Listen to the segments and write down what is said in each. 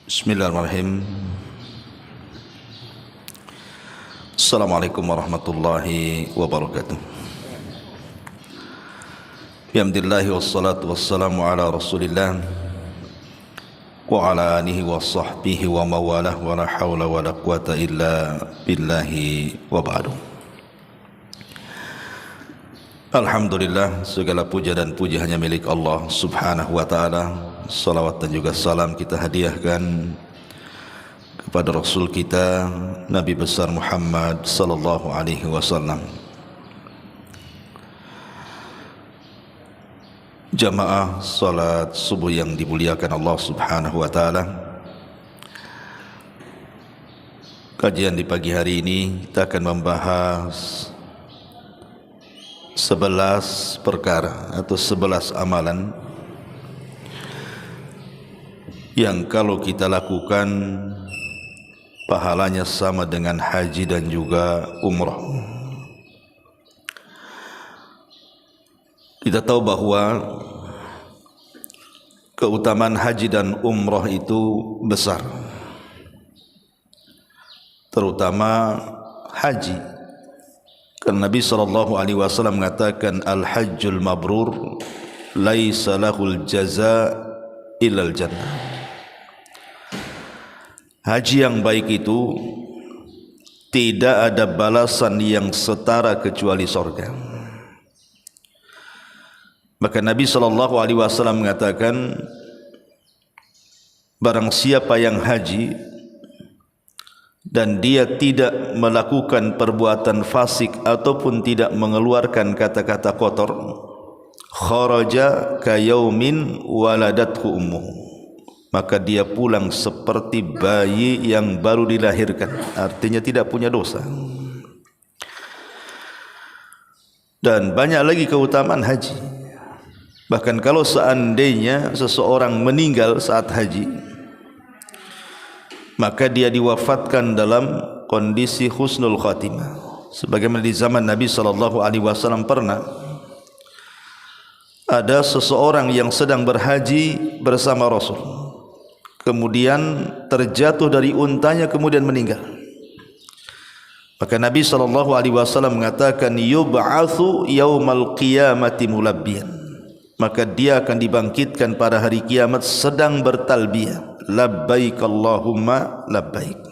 Bismillahirrahmanirrahim. Assalamualaikum warahmatullahi wabarakatuh. Bihamdillahi wassalatu wassalamu ala rasulillah wa ala alihi wa sahbihi wa mawalah wa la hawla wa la quwata illa billahi wa ba'du. Alhamdulillah, segala puja dan puji hanya milik Allah subhanahu wa ta'ala. Salawat dan juga salam kita hadiahkan kepada Rasul kita Nabi besar Muhammad sallallahu alaihi wasallam. Jamaah salat subuh yang dimuliakan Allah subhanahu wa ta'ala, kajian di pagi hari ini kita akan membahas 11 perkara atau 11 amalan yang kalau kita lakukan pahalanya sama dengan haji dan juga umrah. Kita tahu bahwa keutamaan haji dan umrah itu besar, terutama haji. Karena Nabi SAW mengatakan al-hajjul mabrur laisa lahul jaza illal jannah. Haji yang baik itu tidak ada balasan yang setara kecuali surga. Maka Nabi SAW mengatakan, barang siapa yang haji dan dia tidak melakukan perbuatan fasik ataupun tidak mengeluarkan kata-kata kotor, kharaja kayaumin waladathu ummuhu, maka dia pulang seperti bayi yang baru dilahirkan, artinya tidak punya dosa. Dan banyak lagi keutamaan haji. Bahkan kalau seandainya seseorang meninggal saat haji, maka dia diwafatkan dalam kondisi husnul khatimah. Sebagaimana di zaman Nabi SAW pernah ada seseorang yang sedang berhaji bersama Rasul, kemudian terjatuh dari untanya kemudian meninggal. Maka Nabi SAW mengatakan, yub'atsu yaumal qiyamati mulabbiyan, maka dia akan dibangkitkan pada hari kiamat sedang bertalbiyah, labbaik Allahumma labbaik.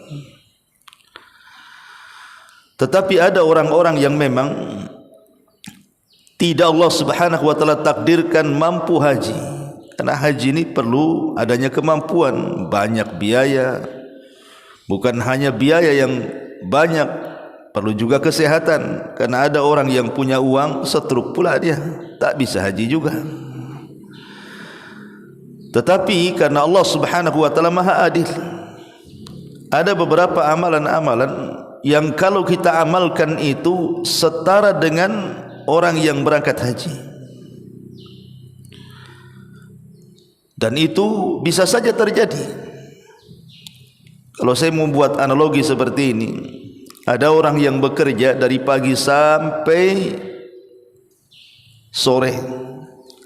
Tetapi ada orang-orang yang memang tidak Allah subhanahu wa ta'ala takdirkan mampu haji. Karena haji ini perlu adanya kemampuan, banyak biaya. Bukan hanya biaya yang banyak, perlu juga kesehatan. Karena ada orang yang punya uang setruk pula dia, tak bisa haji juga. Tetapi karena Allah subhanahu wa ta'ala maha adil, ada beberapa amalan-amalan yang kalau kita amalkan itu setara dengan orang yang berangkat haji. Dan itu bisa saja terjadi. Kalau saya membuat analogi seperti ini, ada orang yang bekerja dari pagi sampai sore.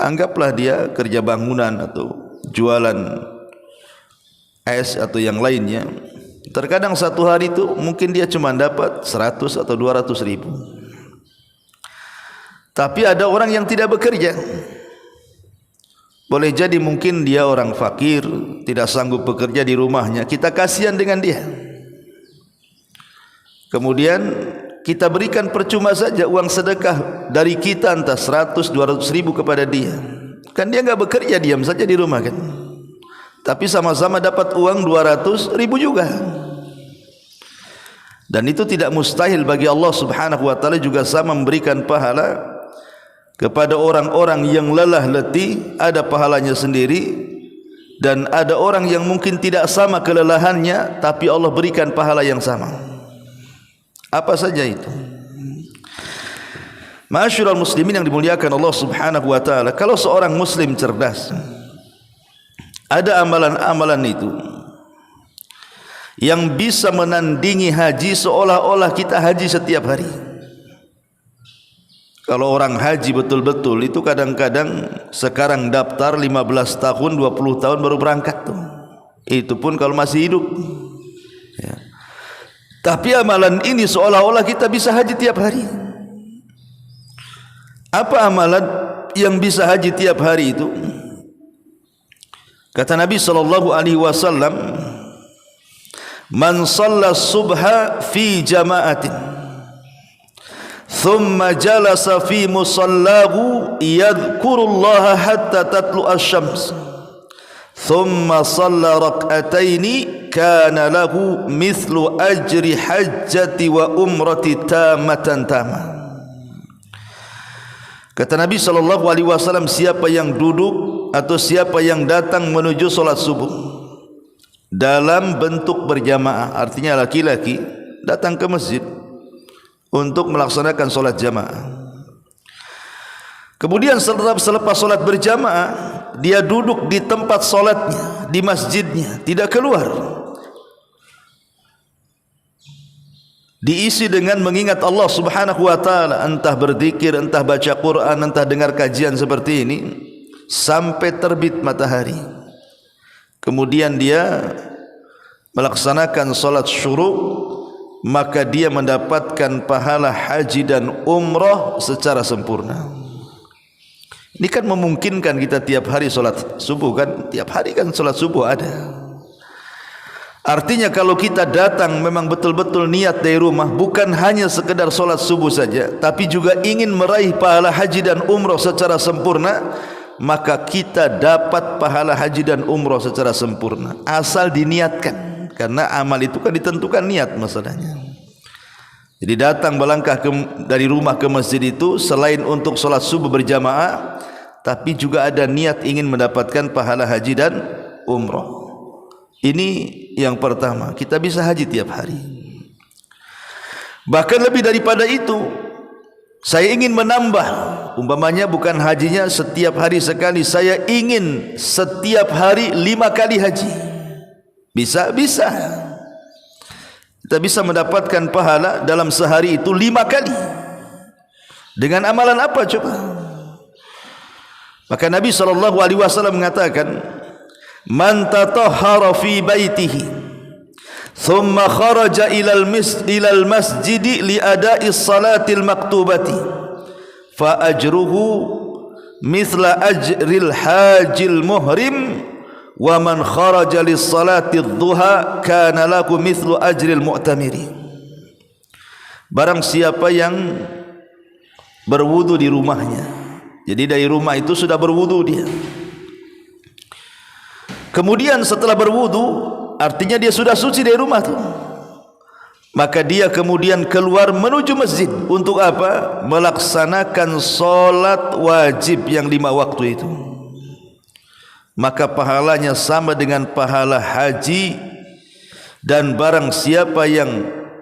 Anggaplah dia kerja bangunan atau jualan es atau yang lainnya. Terkadang satu hari itu mungkin dia cuma dapat 100 atau 200 ribu. Tapi ada orang yang tidak bekerja. Boleh jadi mungkin dia orang fakir, tidak sanggup bekerja di rumahnya. Kita kasihan dengan dia. Kemudian kita berikan percuma saja uang sedekah dari kita, entah 100-200 ribu kepada dia. Kan dia enggak bekerja, diam saja di rumah kan. Tapi sama-sama dapat uang 200 ribu juga. Dan itu tidak mustahil bagi Allah subhanahu wa ta'ala juga sama memberikan pahala kepada orang-orang yang lelah letih, ada pahalanya sendiri. Dan ada orang yang mungkin tidak sama kelelahannya, tapi Allah berikan pahala yang sama. Apa saja itu? Ma'asyiral muslimin yang dimuliakan Allah subhanahu wa ta'ala, kalau seorang muslim cerdas, ada amalan-amalan itu yang bisa menandingi haji seolah-olah kita haji setiap hari. Kalau orang haji betul-betul itu kadang-kadang sekarang daftar 15 tahun, 20 tahun baru berangkat tuh. Itu pun kalau masih hidup. Ya. Tapi amalan ini seolah-olah kita bisa haji tiap hari. Apa amalan yang bisa haji tiap hari itu? Kata Nabi SAW, man shalla subha fi jama'atin thumma jalasa fi musallahu yadhkurullaha hatta tatlu asy-syams thumma shalla rak'ataini kana lahu mithlu ajri hajjati wa umrati tamatan tamah. Kata Nabi SAW, siapa yang duduk atau siapa yang datang menuju solat subuh dalam bentuk berjamaah, artinya laki-laki datang ke masjid untuk melaksanakan solat jamaah. Kemudian selepas solat berjamaah, dia duduk di tempat solatnya, di masjidnya, tidak keluar. Diisi dengan mengingat Allah Subhanahu wa taala, entah berzikir, entah baca Quran, entah dengar kajian seperti ini sampai terbit matahari. Kemudian dia melaksanakan salat syuruk, maka dia mendapatkan pahala haji dan umrah secara sempurna. Ini kan memungkinkan kita tiap hari salat subuh kan? Tiap hari kan salat subuh ada. Artinya kalau kita datang memang betul-betul niat dari rumah, bukan hanya sekedar solat subuh saja, tapi juga ingin meraih pahala haji dan umrah secara sempurna, maka kita dapat pahala haji dan umrah secara sempurna asal diniatkan. Karena amal itu kan ditentukan niat masalahnya. Jadi datang melangkah dari rumah ke masjid itu selain untuk solat subuh berjamaah, tapi juga ada niat ingin mendapatkan pahala haji dan umrah. Ini yang pertama, kita bisa haji tiap hari. Bahkan lebih daripada itu, saya ingin menambah, umpamanya bukan hajinya setiap hari sekali, saya ingin setiap hari 5 kali haji. Bisa? Bisa. Kita bisa mendapatkan pahala dalam sehari itu 5 kali. Dengan amalan apa coba? Maka Nabi SAW mengatakan, man tatahhara fi baitihi thumma kharaja ila al-masjid li ada'i as-salati al-maktubati fa ajruhu mithla ajril hajil muhrim wa man kharaja lis-salati adh-dhuha kana lahu mithlu ajril mu'tamiri. Barang siapa yang berwudu di rumahnya, jadi dari rumah itu sudah berwudu dia, kemudian setelah berwudu, artinya dia sudah suci dari rumah tu, maka dia kemudian keluar menuju masjid untuk apa? Melaksanakan solat wajib yang 5 waktu itu. Maka pahalanya sama dengan pahala haji, dan barang siapa yang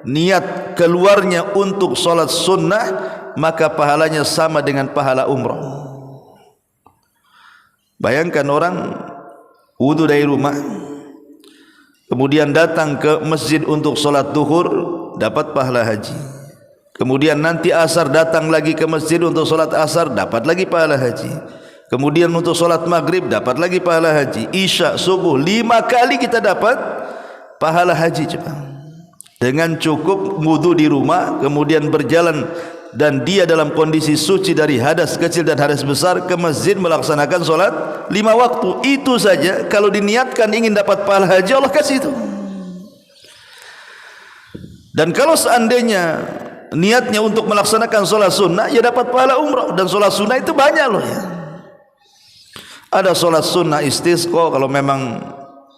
niat keluarnya untuk solat sunnah, maka pahalanya sama dengan pahala umrah. Bayangkan orang wudu dari rumah, kemudian datang ke masjid untuk solat duhur, dapat pahala haji. Kemudian nanti asar datang lagi ke masjid untuk solat asar, dapat lagi pahala haji. Kemudian untuk solat maghrib dapat lagi pahala haji. Isya, subuh, 5 kali kita dapat pahala haji. Coba. Dengan cukup wudu di rumah, kemudian berjalan dan dia dalam kondisi suci dari hadas kecil dan hadas besar ke masjid melaksanakan solat 5 waktu. Itu saja kalau diniatkan ingin dapat pahala haji, Allah kasih itu. Dan kalau seandainya niatnya untuk melaksanakan solat sunnah, ya dapat pahala umrah. Dan solat sunnah itu banyak loh ya. Ada solat sunnah istisqa kalau memang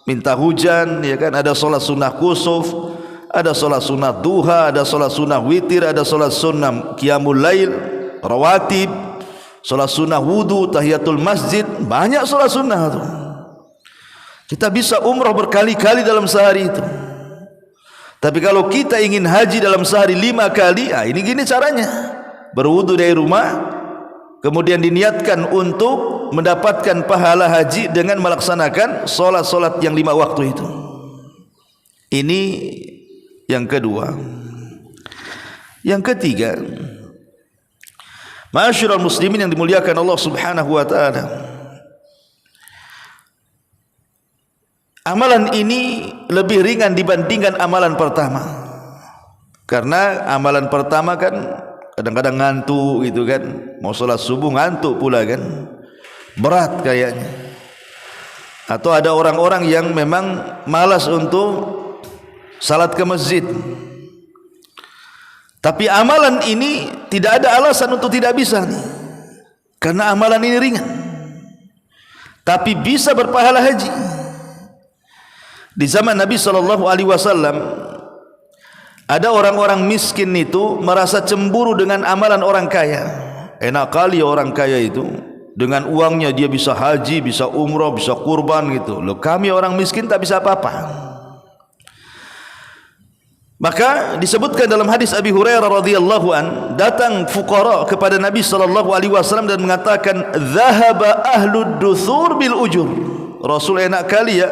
minta hujan, ya kan. Ada solat sunnah kusuf, ada solat sunnah duha, ada solat sunnah witir, ada solat sunnah qiyamul lail, rawatib, solat sunnah wudu, tahiyatul masjid. Banyak solat sunnah itu. Kita bisa umrah berkali-kali dalam sehari itu. Tapi kalau kita ingin haji dalam sehari 5 kali, ini gini caranya. Berwudu dari rumah, kemudian diniatkan untuk mendapatkan pahala haji dengan melaksanakan solat-solat yang 5 waktu itu. Ini yang kedua. Yang ketiga, ma'asyiral muslimin yang dimuliakan Allah Subhanahu wa taala, amalan ini lebih ringan dibandingkan amalan pertama. Karena amalan pertama kan kadang-kadang ngantuk gitu kan, mau sholat subuh ngantuk pula kan, berat kayaknya. Atau ada orang-orang yang memang malas untuk salat ke masjid. Tapi amalan ini tidak ada alasan untuk tidak bisa nih, karena amalan ini ringan, tapi bisa berpahala haji. Di zaman Nabi SAW ada orang-orang miskin itu merasa cemburu dengan amalan orang kaya. Enak kali orang kaya itu, dengan uangnya dia bisa haji, bisa umrah, bisa kurban gitu. Loh, kami orang miskin tak bisa apa-apa. Maka disebutkan dalam hadis Abi Hurairah radhiyallahu an, datang fuqara kepada Nabi SAW dan mengatakan, "Dhahaba ahlud duthur bil ujur." Rasul, enak kali ya,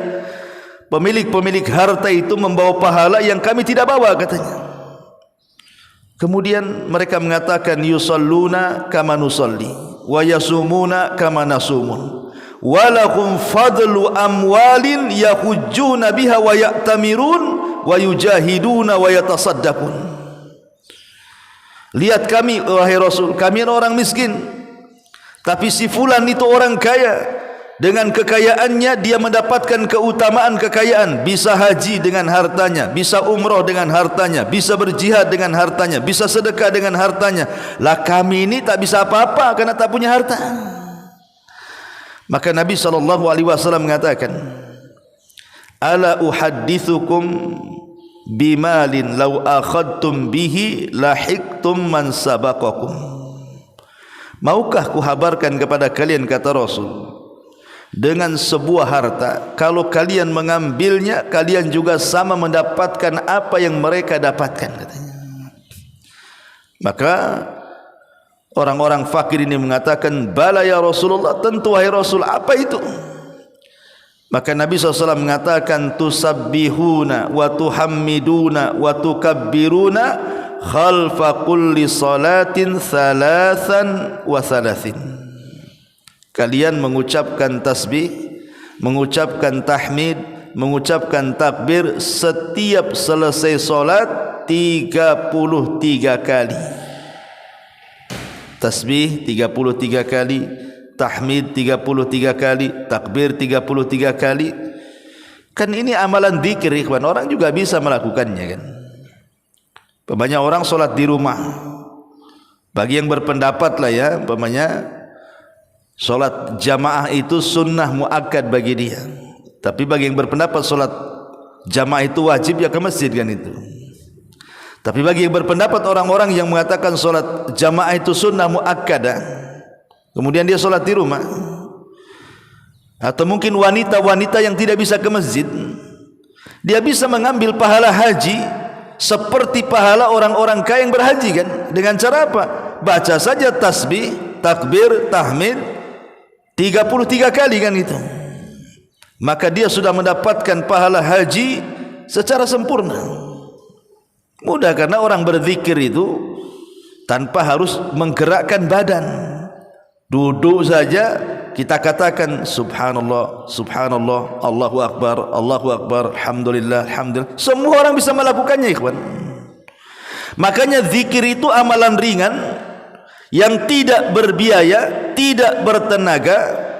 pemilik-pemilik harta itu membawa pahala yang kami tidak bawa, katanya. Kemudian mereka mengatakan, "Yusalluna kama nusalli wa yasumuna kama nasumun wa lahum fadlu amwalin yahujjuna biha wa ya'tamirun wa yujahiduna wa yatasaddaqun." Lihat kami wahai Rasul, kami orang miskin, tapi si fulan itu orang kaya. Dengan kekayaannya dia mendapatkan keutamaan kekayaan, bisa haji dengan hartanya, bisa umrah dengan hartanya, bisa berjihad dengan hartanya, bisa sedekah dengan hartanya. Lah kami ini tak bisa apa-apa karena tak punya harta. Maka Nabi SAW mengatakan, "Ala uhaddithukum bimalin law akhadtum bihi lahiqtum man sabaqakum." Maukah kuhabarkan kepada kalian, kata Rasul, dengan sebuah harta, kalau kalian mengambilnya, kalian juga sama mendapatkan apa yang mereka dapatkan, katanya. Maka orang-orang fakir ini mengatakan, "Bala ya Rasulullah, tentu wahai Rasul, apa itu?" Maka Nabi SAW mengatakan, "Tusabbihuna wa tuhammiduna wa tukabbiruna khalfa kulli salatin thalathan wa thalathin." Kalian mengucapkan tasbih, mengucapkan tahmid, mengucapkan takbir setiap selesai solat 33 kali. Tasbih 33 kali, tahmid 33 kali, takbir 33 kali. Kan ini amalan zikir, ikhwan. Orang juga bisa melakukannya kan. Banyak orang solat di rumah. Bagi yang berpendapat lah ya, umpamanya solat jamaah itu sunnah muakkad bagi dia. Tapi bagi yang berpendapat solat jamaah itu wajib, ya ke masjid kan itu. Tapi bagi yang berpendapat orang-orang yang mengatakan solat jamaah itu sunnah muakkadah, kemudian dia solat di rumah, atau mungkin wanita-wanita yang tidak bisa ke masjid, dia bisa mengambil pahala haji seperti pahala orang-orang kaya yang berhaji kan. Dengan cara apa? Baca saja tasbih, takbir, tahmid 33 kali kan itu, maka dia sudah mendapatkan pahala haji secara sempurna. Mudah, karena orang berzikir itu tanpa harus menggerakkan badan. Duduk saja kita katakan subhanallah, subhanallah, Allahu akbar, Allahu akbar, alhamdulillah, alhamdulillah. Semua orang bisa melakukannya, ikhwan. Makanya zikir itu amalan ringan yang tidak berbiaya, tidak bertenaga,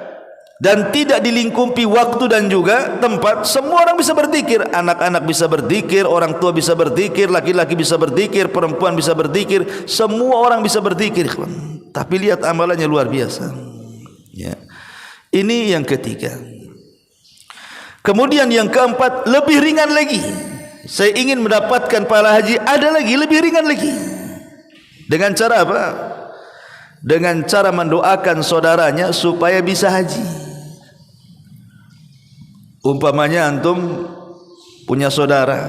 dan tidak dilingkupi waktu dan juga tempat. Semua orang bisa berzikir. Anak-anak bisa berzikir, orang tua bisa berzikir, laki-laki bisa berzikir, perempuan bisa berzikir, semua orang bisa berzikir. Tapi lihat amalannya luar biasa ya. Ini yang ketiga. Kemudian yang keempat, lebih ringan lagi. Saya ingin mendapatkan pahala haji, ada lagi lebih ringan lagi. Dengan cara apa? Dengan cara mendoakan saudaranya supaya bisa haji. Umpamanya antum punya saudara,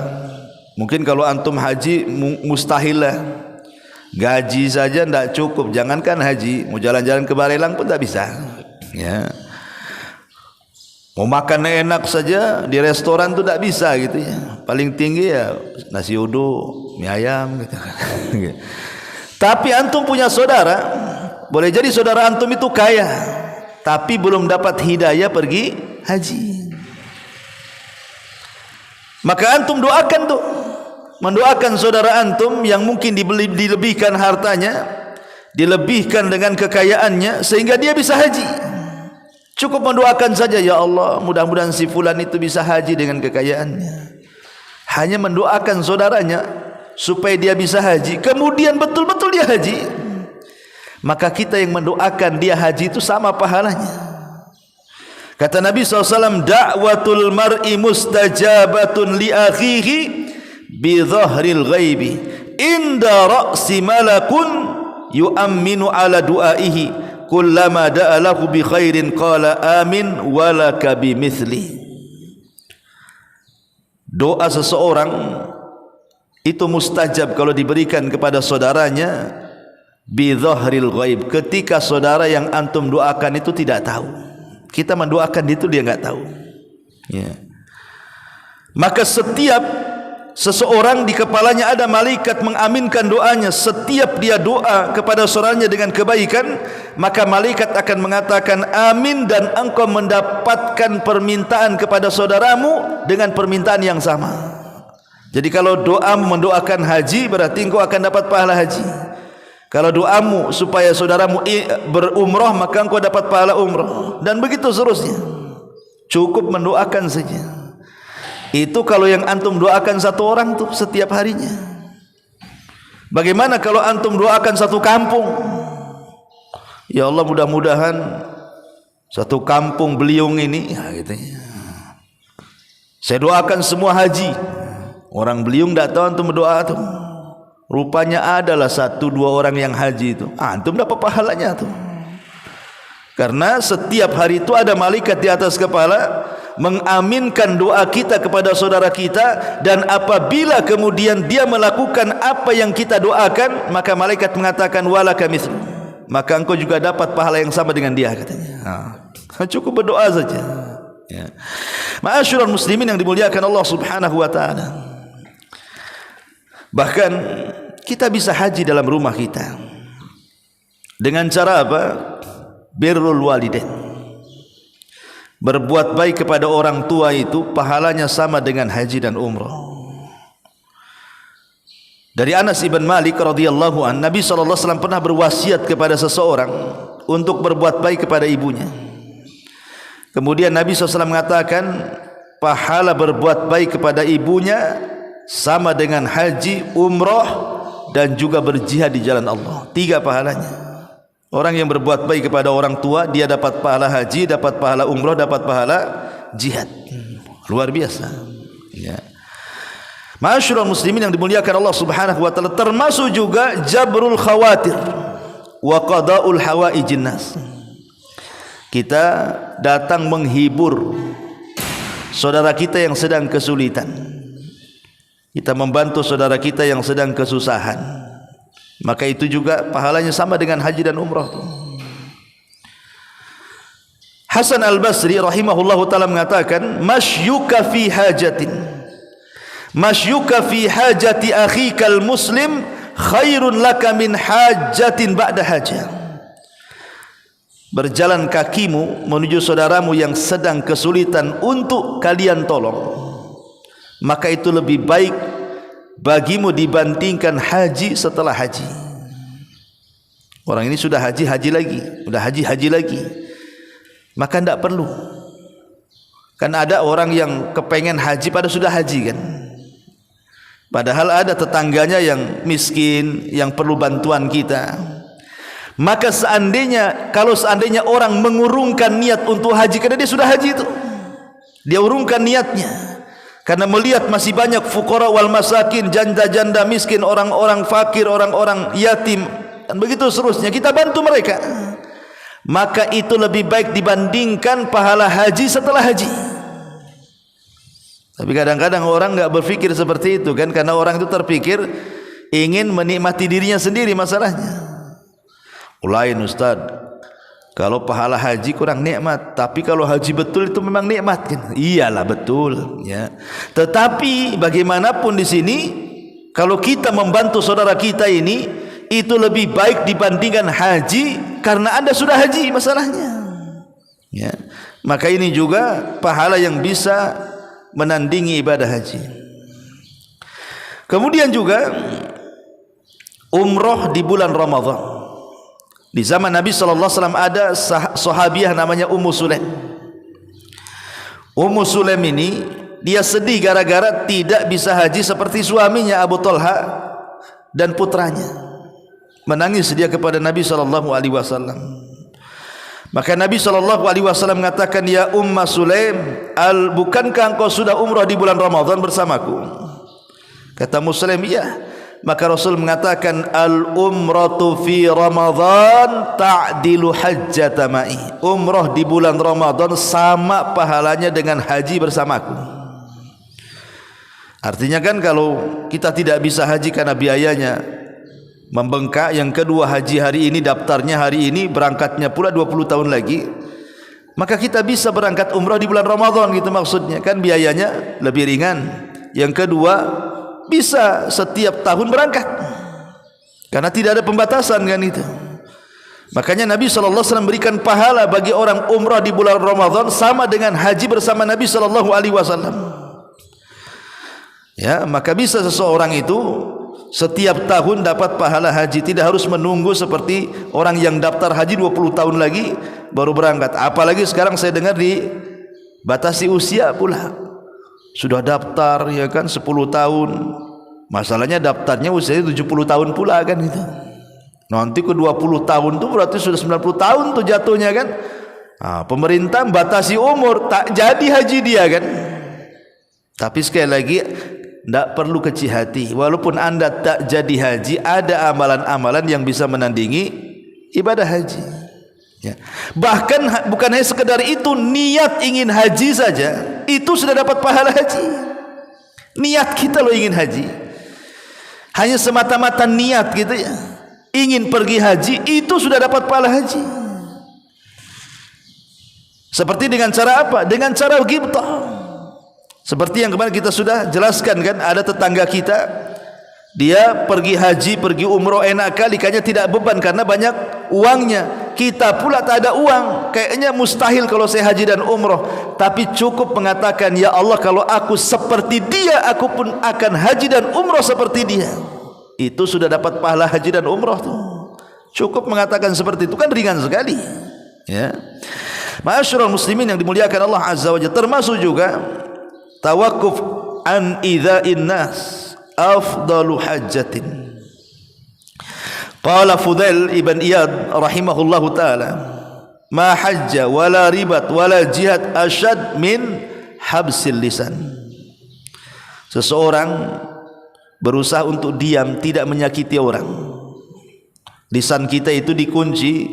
mungkin kalau antum haji mustahil lah, gaji saja tidak cukup, jangankan haji, mau jalan-jalan ke Barelang pun tak bisa ya. Mau makan enak saja di restoran tu tak bisa gitu ya. Paling tinggi ya nasi uduk, mie ayam gitu. Tapi antum punya saudara, boleh jadi saudara antum itu kaya, tapi belum dapat hidayah pergi haji. Maka antum doakan tuh, mendoakan saudara antum yang mungkin dilebihkan hartanya, dilebihkan dengan kekayaannya sehingga dia bisa haji. Cukup mendoakan saja, ya Allah, mudah-mudahan si fulan itu bisa haji dengan kekayaannya. Hanya mendoakan saudaranya supaya dia bisa haji, kemudian betul-betul dia haji, maka kita yang mendoakan dia haji itu sama pahalanya. Kata Nabi SAW, da'watul mar'i mustajabatun li akhihi bi dhahril ghaibi inda ra'si malakun yu'amminu ala du'aihi kullama da'alahu bi khairin qala amin walaka bimithli. Doa seseorang itu mustajab kalau diberikan kepada saudaranya bi dhahril ghaib, ketika saudara yang antum doakan itu tidak tahu. Kita mendoakan itu dia enggak tahu, ya. Maka setiap seseorang di kepalanya ada malaikat mengaminkan doanya. Setiap dia doa kepada saudaranya dengan kebaikan, maka malaikat akan mengatakan amin, dan engkau mendapatkan permintaan kepada saudaramu dengan permintaan yang sama. Jadi kalau doamu mendoakan haji, berarti engkau akan dapat pahala haji. Kalau doamu supaya saudaramu berumrah, maka engkau dapat pahala umrah, dan begitu seterusnya. Cukup mendoakan saja. Itu kalau yang antum doakan satu orang tuh setiap harinya. Bagaimana kalau antum doakan satu kampung? Ya Allah, mudah-mudahan satu kampung Beliung ini, ya gitu, saya doakan semua haji. Orang Beliung tidak tahu antum berdoa tuh. Rupanya adalah 1-2 orang yang haji itu. Antum dapat pahalanya tuh. Karena setiap hari itu ada malaikat di atas kepala mengaminkan doa kita kepada saudara kita, dan apabila kemudian dia melakukan apa yang kita doakan, maka malaikat mengatakan walaka mithlu, maka engkau juga dapat pahala yang sama dengan dia, katanya. Cukup berdoa saja, ya. Ma'asyiral muslimin yang dimuliakan Allah Subhanahu wa taala. Bahkan kita bisa haji dalam rumah kita dengan cara apa? Birrul walidain. Berbuat baik kepada orang tua itu pahalanya sama dengan haji dan umrah. Dari Anas ibn Malik radhiyallahu an, Nabi SAW pernah berwasiat kepada seseorang untuk berbuat baik kepada ibunya. Kemudian Nabi SAW mengatakan pahala berbuat baik kepada ibunya sama dengan haji, umrah, dan juga berjihad di jalan Allah. 3 pahalanya. Orang yang berbuat baik kepada orang tua, dia dapat pahala haji, dapat pahala umrah, dapat pahala jihad. Luar biasa, ya. Ma'asyiral muslimin yang dimuliakan Allah Subhanahu wa taala, termasuk juga jabrul khawatir wa qada'ul hawaijin nas. Kita datang menghibur saudara kita yang sedang kesulitan. Kita membantu saudara kita yang sedang kesusahan, maka itu juga pahalanya sama dengan haji dan umrah. Hasan al-Basri rahimahullahu ta'ala mengatakan, masyuka fi hajatin, masyuka fi hajati akhikal muslim khairun laka min hajatin ba'da hajah. Berjalan kakimu menuju saudaramu yang sedang kesulitan untuk kalian tolong, maka itu lebih baik bagimu dibandingkan haji setelah haji. Orang ini sudah haji lagi, sudah haji lagi, maka tidak perlu. Kan ada orang yang kepengen haji pada sudah haji kan, padahal ada tetangganya yang miskin yang perlu bantuan kita. Maka kalau seandainya orang mengurungkan niat untuk haji, karena dia sudah haji itu, dia urungkan niatnya karena melihat masih banyak fuqara wal masakin, janda-janda miskin, orang-orang fakir, orang-orang yatim, dan begitu seterusnya, kita bantu mereka, maka itu lebih baik dibandingkan pahala haji setelah haji. Tapi kadang-kadang orang enggak berpikir seperti itu kan, karena orang itu terpikir ingin menikmati dirinya sendiri masalahnya. Ulain Ustaz, kalau pahala haji kurang nikmat, tapi kalau haji betul itu memang nikmat kan? Iyalah betul, ya. Tetapi bagaimanapun di sini, kalau kita membantu saudara kita ini, itu lebih baik dibandingkan haji, karena Anda sudah haji masalahnya, ya. Maka ini juga pahala yang bisa menandingi ibadah haji. Kemudian juga umroh di bulan Ramadan. Di zaman Nabi SAW ada sahabiah namanya Ummu Sulaim. Ummu Sulaim ini dia sedih gara-gara tidak bisa haji seperti suaminya Abu Talha dan putranya. Menangis dia kepada Nabi SAW. Maka Nabi SAW mengatakan, ya Ummu Sulaim, bukankah engkau sudah umrah di bulan Ramadan bersamaku? Kata Muslim, iya. Maka Rasul mengatakan, al-umratu fi Ramadan ta'dilu hajjata ma'i. Umrah di bulan Ramadan sama pahalanya dengan haji bersamaku. Artinya kan kalau kita tidak bisa haji karena biayanya membengkak, yang kedua haji hari ini, daftarnya hari ini, berangkatnya pula 20 tahun lagi, maka kita bisa berangkat umrah di bulan Ramadan, gitu maksudnya. Kan biayanya lebih ringan. Yang kedua, bisa setiap tahun berangkat karena tidak ada pembatasan kan itu. Makanya Nabi SAW berikan pahala bagi orang umrah di bulan Ramadan sama dengan haji bersama Nabi SAW. Ya, maka bisa seseorang itu setiap tahun dapat pahala haji, tidak harus menunggu seperti orang yang daftar haji 20 tahun lagi baru berangkat. Apalagi sekarang saya dengar dibatasi usia pula. Sudah daftar ya kan 10 tahun. Masalahnya daftarnya usianya 70 tahun pula kan gitu. Nanti ke 20 tahun tu berarti sudah 90 tahun tu jatuhnya kan. Pemerintah batasi umur, tak jadi haji dia kan. Tapi sekali lagi, tidak perlu kecil hati. Walaupun anda tak jadi haji, ada amalan-amalan yang bisa menandingi ibadah haji. Ya. Bahkan bukan hanya sekedar itu, niat ingin haji saja itu sudah dapat pahala haji. Niat kita loh ingin haji, hanya semata-mata niat gitu ya, ingin pergi haji itu sudah dapat pahala haji. Seperti dengan cara apa? Dengan cara ghibtah. Seperti yang kemarin kita sudah jelaskan kan, ada tetangga kita, dia pergi haji, pergi umroh enak kali, kayaknya tidak beban karena banyak uangnya. Kita pula tak ada uang, kayaknya mustahil kalau saya haji dan umroh. Tapi cukup mengatakan, ya Allah, kalau aku seperti dia, aku pun akan haji dan umroh seperti dia. Itu sudah dapat pahala haji dan umroh tuh. Cukup mengatakan seperti itu, kan ringan sekali. Ya, ma'asyiral muslimin yang dimuliakan Allah Azza wa Jalla, termasuk juga tawakuf an idza'in nas afdalu hajjatin. Qala Fudail ibn Iyad rahimahullahu ta'ala, ma hajja wala ribat wala jihad asyad min habsil lisan. Seseorang berusaha untuk diam, tidak menyakiti orang. Lisan kita itu dikunci,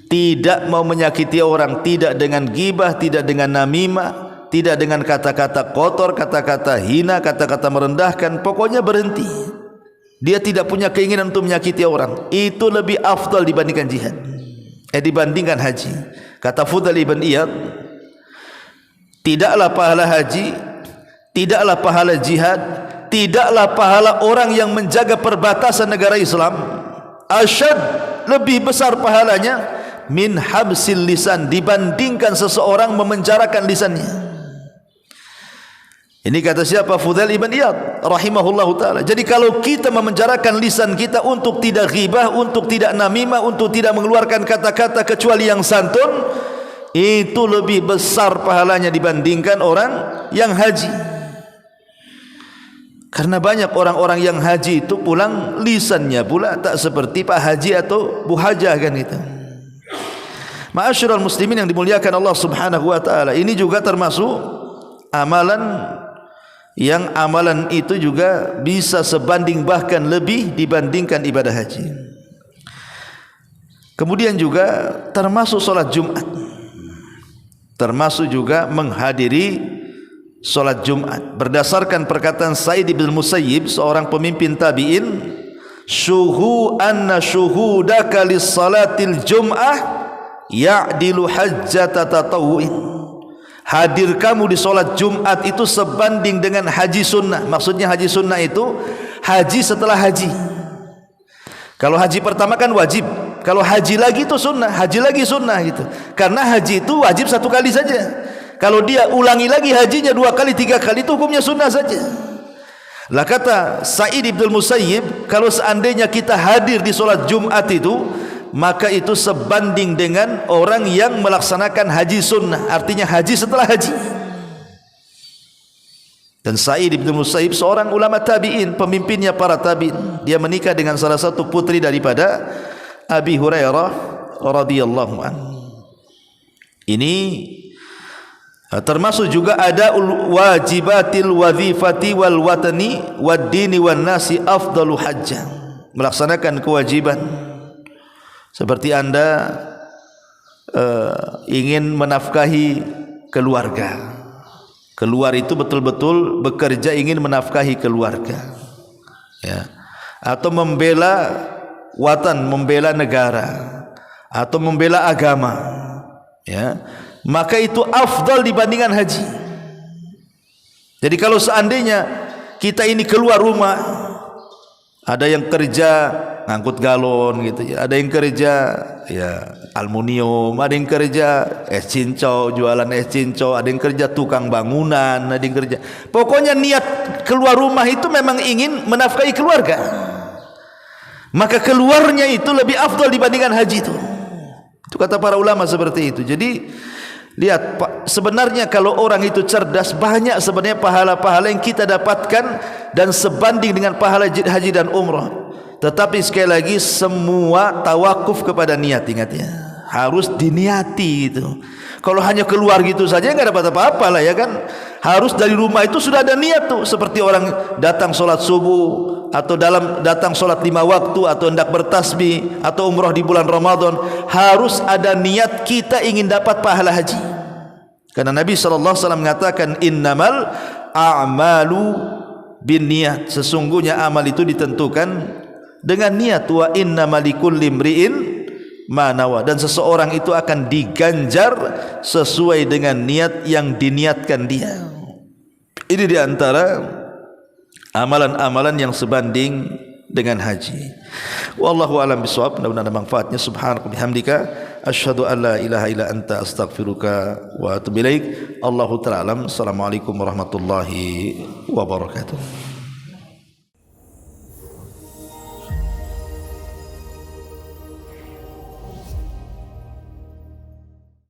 tidak mau menyakiti orang, tidak dengan ghibah, tidak dengan namimah, tidak dengan kata-kata kotor, kata-kata hina, kata-kata merendahkan. Pokoknya berhenti. Dia tidak punya keinginan untuk menyakiti orang. Itu lebih afdal dibandingkan jihad, dibandingkan haji. Kata Fudail ibn Iyad, tidaklah pahala haji, tidaklah pahala jihad, tidaklah pahala orang yang menjaga perbatasan negara Islam, asyad, lebih besar pahalanya, min habsil lisan, dibandingkan seseorang memenjarakan lisannya. Ini kata siapa? Fudail ibn Iyad rahimahullahu ta'ala. Jadi kalau kita memenjarakan lisan kita untuk tidak ghibah, untuk tidak namimah, untuk tidak mengeluarkan kata-kata kecuali yang santun, itu lebih besar pahalanya dibandingkan orang yang haji. Karena banyak orang-orang yang haji itu pulang lisannya pula tak seperti Pak Haji atau Bu Hajah kan itu. Ma'asyiral muslimin yang dimuliakan Allah Subhanahu wa ta'ala, ini juga termasuk amalan yang amalan itu juga bisa sebanding bahkan lebih dibandingkan ibadah haji. Kemudian juga termasuk solat Jumat, termasuk juga menghadiri solat Jumat. Berdasarkan perkataan Sa'id bin Musayyib, seorang pemimpin tabi'in, syuhu anna syuhudaka lis-salatil jum'ah ya'dilu hajjata tatawu'in. Hadir kamu di solat Jumat itu sebanding dengan haji sunnah. Maksudnya haji sunnah itu haji setelah haji. Kalau haji pertama kan wajib, kalau haji lagi itu sunnah, haji lagi sunnah gitu. Karena haji itu wajib satu kali saja. Kalau dia ulangi lagi hajinya 2 kali 3 kali itu hukumnya sunnah saja. Lah kata Sa'id bin Musayyib, kalau seandainya kita hadir di solat Jumat itu, maka itu sebanding dengan orang yang melaksanakan haji sunnah, artinya haji setelah haji. Dan Sa'id bin Musayyib seorang ulama tabi'in, pemimpinnya para tabi'in. Dia menikah dengan salah satu putri daripada Abi Hurairah radhiyallahu anhu. Ini termasuk juga ada wajibatil wazifati wal watani wad dini wan nasi afdalu hajjah, melaksanakan kewajiban seperti anda ingin menafkahi keluarga, keluar itu betul-betul bekerja ingin menafkahi keluarga, ya, atau membela watan, membela negara, atau membela agama, ya, maka itu afdal dibandingkan haji. Jadi kalau seandainya kita ini keluar rumah, ada yang kerja ngangkut galon gitu ya, ada yang kerja ya aluminium, ada yang kerja es cincau, jualan es cincau, ada yang kerja tukang bangunan, ada yang kerja, pokoknya niat keluar rumah itu memang ingin menafkahi keluarga, maka keluarnya itu lebih afdal dibandingkan haji itu. Itu kata para ulama seperti itu. Jadi lihat, sebenarnya kalau orang itu cerdas, banyak sebenarnya pahala-pahala yang kita dapatkan dan sebanding dengan pahala haji dan umrah. Tetapi sekali lagi semua tawakuf kepada niat, ingat ya, harus diniati itu. Kalau hanya keluar gitu saja enggak dapat apa-apa lah, ya kan. Harus dari rumah itu sudah ada niat tuh, seperti orang datang sholat subuh, atau datang sholat 5 waktu, atau hendak bertasbih, atau umrah di bulan Ramadan, harus ada niat kita ingin dapat pahala haji. Karena Nabi SAW mengatakan innamal a'malu bin niat, sesungguhnya amal itu ditentukan dengan niat. Wa innamal likulli imri'in ma nawa, dan seseorang itu akan diganjar sesuai dengan niat yang diniatkan dia. Ini diantara amalan-amalan yang sebanding dengan haji. Wallahu a'lam bishawab. Mudah-mudahan ada manfaatnya. Subhanaka bihamdika asyhadu an la ilaha illa anta astaghfiruka wa atubu ilaik. Allahu ta'ala alam. Assalamualaikum warahmatullahi wabarakatuh.